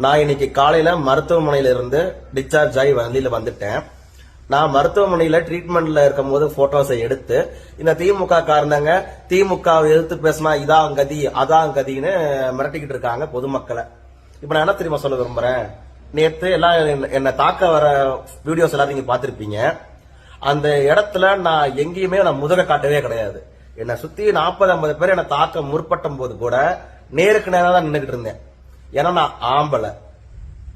நான் இன்னைக்கு காலையில மருத்துவமனையில இருந்து டிஸ்சார்ஜ் ஆகி வெளியில வந்துட்டேன். நான் மருத்துவமனையில ட்ரீட்மெண்ட்ல இருக்கும் போது போட்டோஸை எடுத்து இந்த திமுக காரணங்க திமுக எதிர்த்து பேசினா இதான் கதி அதான் கதின்னு மிரட்டிக்கிட்டு இருக்காங்க பொதுமக்களை. இப்ப நான் என்ன தெரியுமா சொல்ல விரும்புறேன், நேத்து எல்லாம் என்ன தாக்க வர வீடியோஸ் எல்லாரும் நீங்க பாத்திருப்பீங்க. அந்த இடத்துல நான் எங்கேயுமே நான் முதுக காட்டவே கிடையாது. என்னை சுத்தி 40-50 பேர் என்ன தாக்க முற்பட்டும் போது கூட நேருக்கு நேரம் தான் நின்றுகிட்டு இருந்தேன். ஏன்னா நான் ஆம்பளை,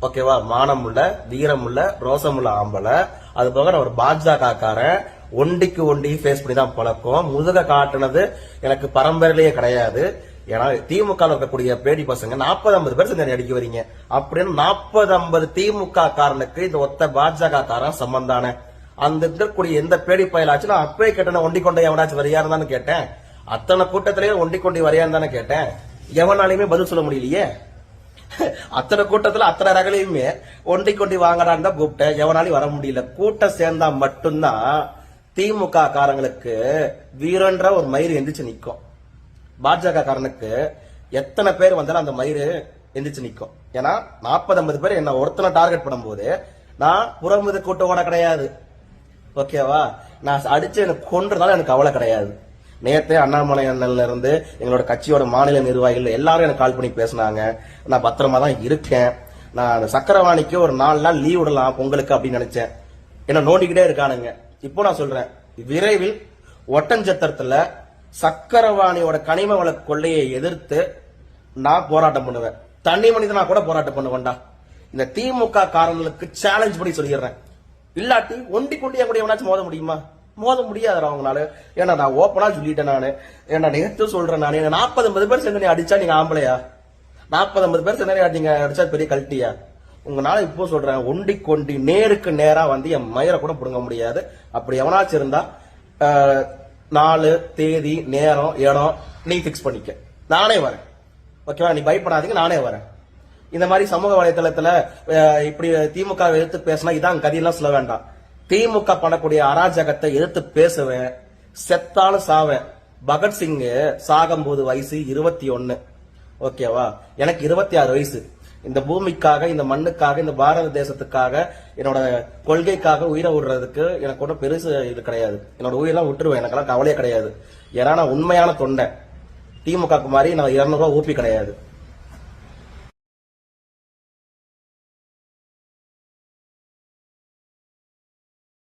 ஓகேவா, மானம் உள்ள வீரம் உள்ள ரோசம் உள்ள ஆம்பளை. அது போக நான் ஒரு பாஜக காரன், ஒண்டிக்கு ஒண்டி ஃபேஸ் பண்ணி தான் பழக்கம். முதுக காட்டுனது எனக்கு பரம்பரையிலேயே கிடையாது. ஏன்னா திமுக இருக்கக்கூடிய பேடி பசங்க 40-50 பேர் சேர்ந்து அடிக்க வரீங்க அப்படின்னு 40-50 திமுக காரனுக்கு இந்த ஒத்த பாஜக காரன் சம்பந்தானே. அந்த இருக்கக்கூடிய எந்த பேடி பயலாச்சும் நான் அப்பவே கேட்டேன், ஒண்டி கொண்டை எவனாச்சும் வரையாரு தானே கேட்டேன். அத்தனை கூட்டத்திலேயே ஒண்டி கொண்டி வரையான்னு தானே கேட்டேன். எவனாலையுமே பதில் சொல்ல முடியலையே. அத்தனை கூட்டத்துல அத்தனை ரகலையுமே ஒண்டி கொண்டி வாங்கடான்னு தான் கூப்பிட்டேன். எவனாலையும் வர முடியல. கூட்டம் சேர்ந்தா மட்டும்தான் திமுக காரங்களுக்கு வீரன்ற ஒரு மயிறு எந்திரிச்சு நிக்கும். பாஜக காரனுக்கு எத்தனை பேர் வந்தாலும் அந்த மயிறு எந்திரிச்சு நிக்கும். ஏன்னா 40-50 பேர் என்ன ஒருத்தனை டார்கெட் பண்ணும்போது நான் புறமுது கூட்டம் ஓட கிடையாது, ஓகேவா. நான் அடிச்சு எனக்கு கொன்றதால எனக்கு கவலை கிடையாது. நேத்து அண்ணாமலை அண்ணன்ல இருந்து எங்களோட கட்சியோட மாநில நிர்வாகிகள் எல்லாரும் எனக்கு கால் பண்ணி பேசினாங்க. நான் பத்திரமா தான் இருக்கேன். நான் சக்கரவாணிக்கு ஒரு 4 நாள் லீவ் விடலாம் பொங்கலுக்கு அப்படின்னு நினைச்சேன். என்ன நோண்டிக்கிட்டே இருக்கானுங்க. இப்போ நான் சொல்றேன், விரைவில் ஒட்டஞ்சத்திரத்துல சக்கரவாணியோட கனிம வள கொள்ளையை எதிர்த்து நான் போராட்டம் பண்ணுவேன். தனி மனிதனா கூட போராட்டம் பண்ணுவேன்டா. இந்த திமுக காரங்களுக்கு சேலஞ்ச் பண்ணி சொல்லிடுறேன். இல்லாட்டி ஒண்டி கொண்டி கூட எவனாச்சும் மோத முடியுமா? மோத முடியாது அவங்களால. ஏன்னா நான் ஓப்பனா சொல்லிட்டேன். நானு என்ன நேற்று சொல்றேன், நான் 40-50 பேர் சேர்ந்து நீ அடிச்சா நீங்க ஆம்பளையா? 40-50 பேர் சேர்ந்து நீங்க அடிச்சா பெரிய கல்ட்டியா? உங்களால இப்போ சொல்றேன், ஒண்டி கொண்டி நேருக்கு நேரா வந்து என் மயிரை கூட புடுங்க முடியாது. அப்படி எவனாச்சும் இருந்தா நாலு தேதி நேரம் இடம் நீ பிக்ஸ் பண்ணிக்க, நானே வரேன், ஓகேவா. நீ பயப்படாதீங்க, நானே வரேன். இந்த மாதிரி சமூக வலைதளத்துல இப்படி திமுக எதிர்த்து பேசினா இதான் கதியெல்லாம் சொல்ல வேண்டாம். திமுக பண்ணக்கூடிய அராஜகத்தை எதிர்த்து பேசுவேன், செத்தாலும் சாவேன். பகத்சிங் சாகும்போது வயசு 21, ஓகேவா. எனக்கு 26 வயசு. இந்த பூமிக்காக, இந்த மண்ணுக்காக, இந்த பாரத தேசத்துக்காக, என்னோட கொள்கைக்காக உயிரை விடுறதுக்கு எனக்கு ஒன்றும் பெருசு இது கிடையாது. என்னோட உயிரெல்லாம் விட்டுருவேன், எனக்கெல்லாம் கவலையே கிடையாது. ஏன்னா நான் உண்மையான தொண்டை. திமுக மாதிரி நான் 200 ரூபாய் ஊப்பி கிடையாது.